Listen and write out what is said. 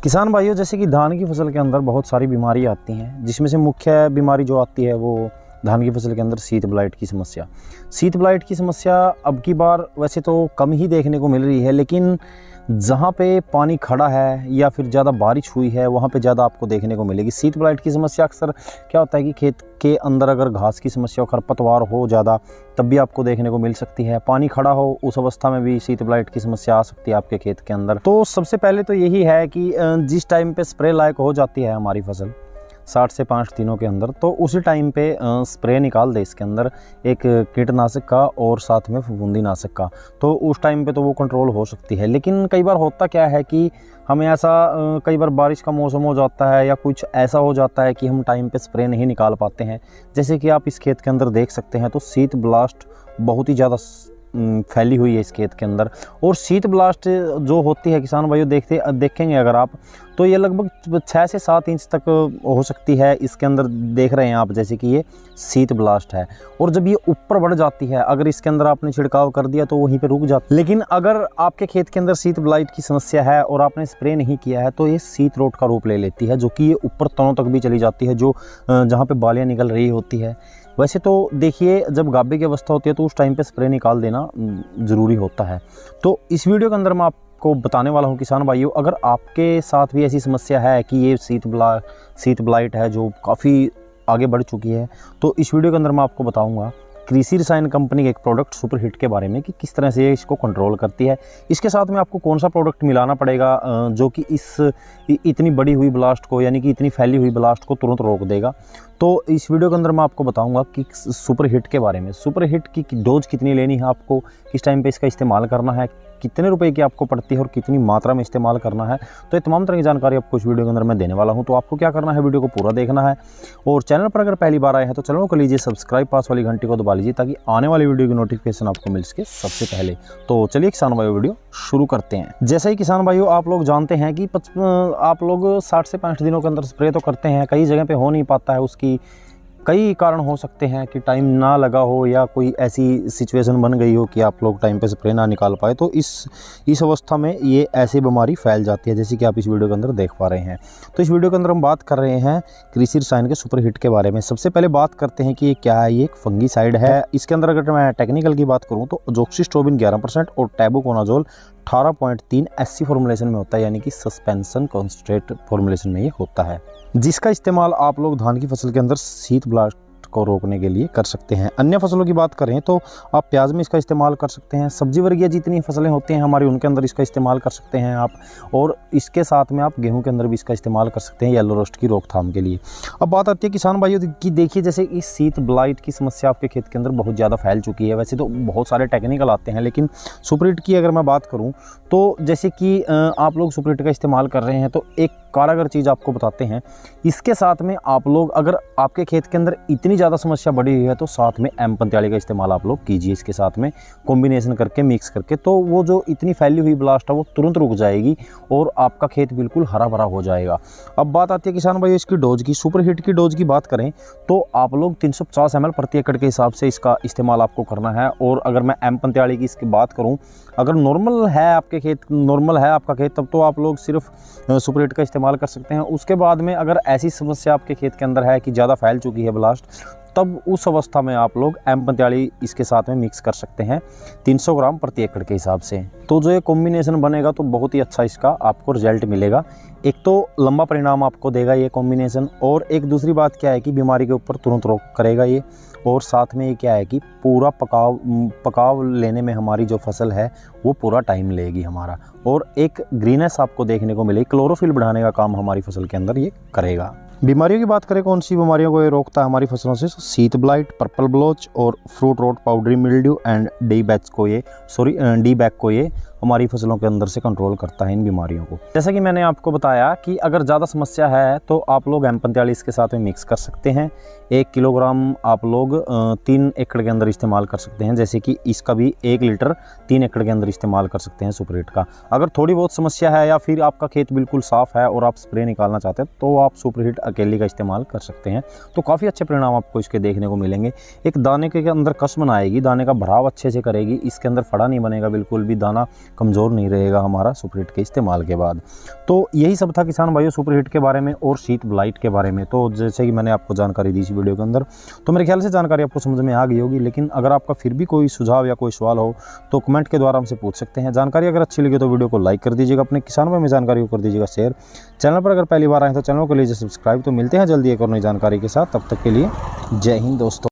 किसान भाइयों, जैसे कि धान की फसल के अंदर बहुत सारी बीमारी आती हैं, जिसमें से मुख्य बीमारी जो आती है वो धान की फसल के अंदर शीत ब्लाइट की समस्या। शीत ब्लाइट की समस्या अब की बार वैसे तो कम ही देखने को मिल रही है, लेकिन जहाँ पे पानी खड़ा है या फिर ज़्यादा बारिश हुई है वहाँ पे ज़्यादा आपको देखने को मिलेगी। शीत ब्लाइट की समस्या अक्सर क्या होता है कि खेत के अंदर अगर घास की समस्या हो, खरपतवार हो ज़्यादा, तब भी आपको देखने को मिल सकती है। पानी खड़ा हो उस अवस्था में भी शीत ब्लाइट की समस्या आ सकती है आपके खेत के अंदर। तो सबसे पहले तो यही है कि जिस टाइम पे स्प्रे लायक हो जाती है हमारी फसल 60 से 5 दिनों के अंदर, तो उसी टाइम पे स्प्रे निकाल दे इसके अंदर एक कीटनाशक का और साथ में फफूंदीनाशक का। तो उस टाइम पे तो वो कंट्रोल हो सकती है। लेकिन कई बार होता क्या है कि हमें ऐसा कई बार बारिश का मौसम हो जाता है या कुछ ऐसा हो जाता है कि हम टाइम पे स्प्रे नहीं निकाल पाते हैं। जैसे कि आप इस खेत के अंदर देख सकते हैं, तो शीत ब्लास्ट बहुत ही ज़्यादा फैली हुई है इस खेत के अंदर। और शीत ब्लास्ट जो होती है किसान भाइयों, देखेंगे अगर आप, तो ये लगभग 6 से 7 इंच तक हो सकती है। इसके अंदर देख रहे हैं आप जैसे कि ये शीत ब्लास्ट है। और जब ये ऊपर बढ़ जाती है, अगर इसके अंदर आपने छिड़काव कर दिया तो वहीं पे रुक जाती है। लेकिन अगर आपके खेत के अंदर शीत ब्लाइट की समस्या है और आपने स्प्रे नहीं किया है, तो ये शीत रोट का रूप ले लेती है, जो कि ये ऊपर तनों तक भी चली जाती है, जो जहाँ पे बालियाँ निकल रही होती है। वैसे तो देखिए, जब गाभे की अवस्था होती है तो उस टाइम पे स्प्रे निकाल देना ज़रूरी होता है। तो इस वीडियो के अंदर मैं आपको बताने वाला हूँ किसान भाइयों, अगर आपके साथ भी ऐसी समस्या है कि ये शीत ब्लाइट है जो काफ़ी आगे बढ़ चुकी है, तो इस वीडियो के अंदर मैं आपको बताऊँगा कृषि रसायन कंपनी के एक प्रोडक्ट सुपर हिट के बारे में कि किस तरह से ये इसको कंट्रोल करती है। इसके साथ में आपको कौन सा प्रोडक्ट मिलाना पड़ेगा जो कि इतनी बड़ी हुई ब्लास्ट को, यानी कि इतनी फैली हुई ब्लास्ट को तुरंत रोक देगा। तो इस वीडियो के अंदर मैं आपको बताऊंगा कि सुपर हिट के बारे में, सुपर हिट की डोज कितनी लेनी है आपको, किस टाइम पे इसका इस्तेमाल करना है, कितने रुपए की आपको पड़ती है और कितनी मात्रा में इस्तेमाल करना है। तो ये तमाम तरह की जानकारी आपको इस वीडियो के अंदर मैं देने वाला हूं। तो आपको क्या करना है, वीडियो को पूरा देखना है। और चैनल पर अगर पहली बार आए हैं तो चैनल को लीजिए सब्सक्राइब, पास वाली घंटी को दबा लीजिए ताकि आने वाली वीडियो की नोटिफिकेशन आपको मिल सके सबसे पहले। तो चलिए किसान भाइयों, वीडियो शुरू करते हैं। जैसे ही किसान भाइयों आप लोग जानते हैं कि आप लोग 60 से 65 दिनों के अंदर स्प्रे तो करते हैं, कई जगह पे हो नहीं पाता है। उसकी कई कारण हो सकते हैं कि टाइम ना लगा हो या कोई ऐसी सिचुएशन बन गई हो कि आप लोग टाइम पे स्प्रे ना निकाल पाए। तो इस अवस्था में ये ऐसी बीमारी फैल जाती है, जैसे कि आप इस वीडियो के अंदर देख पा रहे हैं। तो इस वीडियो के अंदर हम बात कर रहे हैं कृषि रसायन के सुपर हिट के बारे में। सबसे पहले बात करते हैं कि ये क्या है। ये एक फंगीसाइड है। इसके अंदर अगर मैं टेक्निकल की बात करूँ तो अजोक्सिस्ट्रोबिन 11% और टैबुकोनाजोल 18.3 SC फॉर्मुलेशन में होता है, यानी कि सस्पेंशन कॉन्सेंट्रेट फॉर्मुलेशन में ये होता है, जिसका इस्तेमाल आप लोग धान की फसल के अंदर शीत ब्लास्ट को रोकने के लिए कर सकते हैं। अन्य फसलों की बात करें तो आप प्याज में इसका इस्तेमाल कर सकते हैं, सब्जी वर्गीय जितनी फसलें होती हैं हमारी उनके अंदर इसका इस्तेमाल कर सकते हैं आप। और इसके साथ में आप गेहूं के अंदर भी इसका इस्तेमाल कर सकते हैं येलो रस्ट की रोकथाम के लिए। अब बात आती है किसान भाइयों की, देखिए जैसे इस शीत ब्लाइट की समस्या आपके खेत के अंदर बहुत ज़्यादा फैल चुकी है। वैसे तो बहुत सारे टेक्निकल आते हैं, लेकिन सुपर हिट की अगर मैं बात करूँ तो जैसे कि आप लोग सुपर हिट का इस्तेमाल कर रहे हैं तो एक कारगर चीज़ आपको बताते हैं। इसके साथ में आप लोग, अगर आपके खेत के अंदर इतनी ज़्यादा समस्या बढ़ी हुई है तो साथ में M45 का इस्तेमाल आप लोग कीजिए। इसके साथ में कॉम्बिनेशन करके, मिक्स करके, तो वो जो इतनी फैली हुई ब्लास्ट है वो तुरंत रुक जाएगी और आपका खेत बिल्कुल हरा भरा हो जाएगा। अब बात आती है किसान भाई इसकी डोज की। सुपर हिट की डोज की बात करें तो आप लोग 350 ml प्रति एकड़ के हिसाब से इसका इस्तेमाल आपको करना है। और अगर मैं M45 की इसकी बात करूँ, अगर नॉर्मल है आपके खेत, नॉर्मल है आपका खेत, तब तो आप लोग सिर्फ सुपर हिट का इस्तेमाल कर सकते हैं। उसके बाद में अगर ऐसी समस्या आपके खेत के अंदर है कि ज़्यादा फैल चुकी है ब्लास्ट, तब उस अवस्था में आप लोग M45 इसके साथ में मिक्स कर सकते हैं 300 ग्राम प्रति एकड़ के हिसाब से। तो जो ये कॉम्बिनेशन बनेगा तो बहुत ही अच्छा इसका आपको रिजल्ट मिलेगा। एक तो लंबा परिणाम आपको देगा ये कॉम्बिनेशन, और एक दूसरी बात क्या है कि बीमारी के ऊपर तुरंत रोक करेगा ये। और साथ में ये क्या है कि पूरा पकाव लेने में हमारी जो फसल है वो पूरा टाइम लेगी हमारा, और एक ग्रीनेस आपको देखने को मिलेगी, क्लोरोफिल बढ़ाने का काम हमारी फसल के अंदर ये करेगा। बीमारियों की बात करें, कौन सी बीमारियों को ये रोकता है हमारी फसलों से, शीत ब्लाइट, पर्पल ब्लोच और fruit rot powdery mildew and dieback को ये हमारी फसलों के अंदर से कंट्रोल करता है इन बीमारियों को। जैसा कि मैंने आपको बताया कि अगर ज़्यादा समस्या है तो आप लोग M45 के साथ में मिक्स कर सकते हैं। 1 किलोग्राम आप लोग 3 एकड़ के अंदर इस्तेमाल कर सकते हैं। जैसे कि इसका भी 1 लीटर 3 एकड़ के अंदर इस्तेमाल कर सकते हैं सुपर हिट का। अगर थोड़ी बहुत समस्या है या फिर आपका खेत बिल्कुल साफ़ है और आप स्प्रे निकालना चाहते हैं तो आप सुपर हिट अकेले का इस्तेमाल कर सकते हैं। तो काफ़ी अच्छे परिणाम आपको इसके देखने को मिलेंगे। एक दाने के अंदर कसमन आएगी, दाने का भराव अच्छे से करेगी, इसके अंदर फड़ा नहीं बनेगा बिल्कुल भी, दाना कमज़ोर नहीं रहेगा हमारा सुपर हिट के इस्तेमाल के बाद। तो यही सब था किसान भाइयों सुपर हिट के बारे में और शीत ब्लाइट के बारे में। तो जैसे कि मैंने आपको जानकारी दी इस वीडियो के अंदर, तो मेरे ख्याल से जानकारी आपको समझ में आ गई होगी। लेकिन अगर आपका फिर भी कोई सुझाव या कोई सवाल हो तो कमेंट के द्वारा हमसे पूछ सकते हैं। जानकारी अगर अच्छी लगी तो वीडियो को लाइक कर दीजिएगा, अपने किसान भाई में जानकारी को कर दीजिएगा शेयर। चैनल पर अगर पहली बार आए तो चैनल को लीजिए सब्सक्राइब। तो मिलते हैं जल्दी एक और नई जानकारी के साथ, तब तक के लिए जय हिंद दोस्तों।